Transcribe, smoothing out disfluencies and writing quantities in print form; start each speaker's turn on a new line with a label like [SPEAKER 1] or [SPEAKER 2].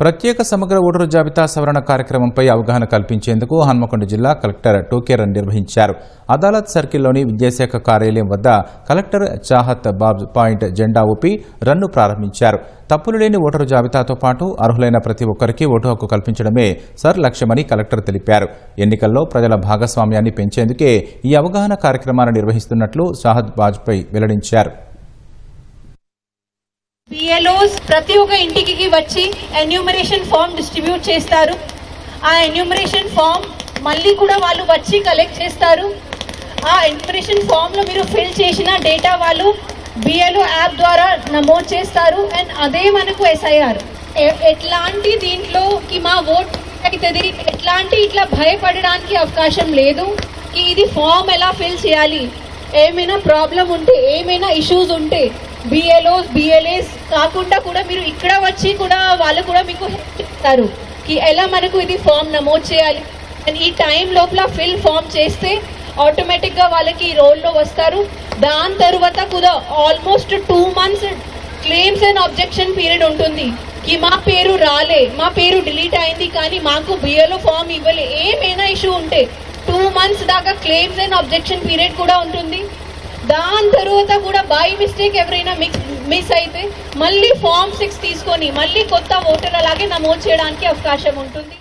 [SPEAKER 1] ప్రత్యేక సమగ్ర ఓటరు జాబితా సవరణ కార్యక్రమంపై అవగాహన కల్పించేందుకు హన్మకొండ జిల్లా కలెక్టర్ టోకే రన్ నిర్వహించారు. అదాలత్ సర్కిల్లోని విద్యాశాఖ కార్యాలయం వద్ద కలెక్టర్ చాహత్ బాబ్ పాయింట్ జెండా ఊపి రన్ను ప్రారంభించారు. తప్పులు లేని ఓటరు జాబితాతో పాటు అర్హులైన ప్రతి ఒక్కరికి ఓటు హక్కు కల్పించడమే సర్ లక్ష్యమని కలెక్టర్ తెలిపారు. ఎన్నికల్లో ప్రజల భాగస్వామ్యాన్ని పెంచేందుకే ఈ అవగాహన కార్యక్రమాన్ని నిర్వహిస్తున్నట్లు చాహత్ బాజ్పేయి వెల్లడించారు.
[SPEAKER 2] BLOs ప్రతి ఒక్క ఇంటికి వచ్చి ఎన్యూమరేషన్ ఫామ్ డిస్ట్రిబ్యూట్ చేస్తారు. ఆ ఎన్యూమరేషన్ ఫామ్ మళ్ళీ కూడా వాళ్ళు వచ్చి కలెక్ట్ చేస్తారు. ఆ ఎన్యూమరేషన్ ఫామ్లో మీరు ఫిల్ చేసిన డేటా వాళ్ళు BLO యాప్ ద్వారా నమోదు చేస్తారు. అండ్ అదే మనకు SIR. ఎట్లాంటి దీంట్లోకి మా ఓట్ అవుతుంది, ఎట్లాంటి ఇట్లా భయపడడానికి అవకాశం లేదు. ఇది ఫామ్ ఎలా ఫిల్ చేయాలి, ఏమైనా ప్రాబ్లం ఉంటే, ఏమైనా ఇష్యూస్ ఉంటే BLOs, BLAs కాకుండా కూడా మీరు ఇక్కడ వచ్చి కూడా వాళ్ళు కూడా మీకు హెల్ప్ చేస్తారు కి ఎలా మనకు ఇది ఫామ్ నమోదు చేయాలి. అండ్ ఈ టైం లోపల ఫిల్ ఫామ్ చేస్తే ఆటోమేటిక్గా వాళ్ళకి రోల్లో వస్తారు. దాని తర్వాత కూడా almost 2 months claims and objection period ఉంటుంది. కి మా పేరు రాలే, మా పేరు డిలీట్ అయింది, కానీ మాకు BLO ఫామ్ ఇవ్వలే, ఏమైనా ఇష్యూ ఉంటే 2 months దాకా క్లెయిమ్స్ అండ్ ఆబ్జెక్షన్ పీరియడ్ కూడా ఉంటుంది. దాని తర్వాత కూడా బై మిస్టేక్ ఎవరైనా మిస్ అయితే మళ్ళీ ఫామ్ 6 తీసుకొని మళ్ళీ కొత్త ఓటర్ అలాగే నమోదు చేయడానికి అవకాశం ఉంటుంది.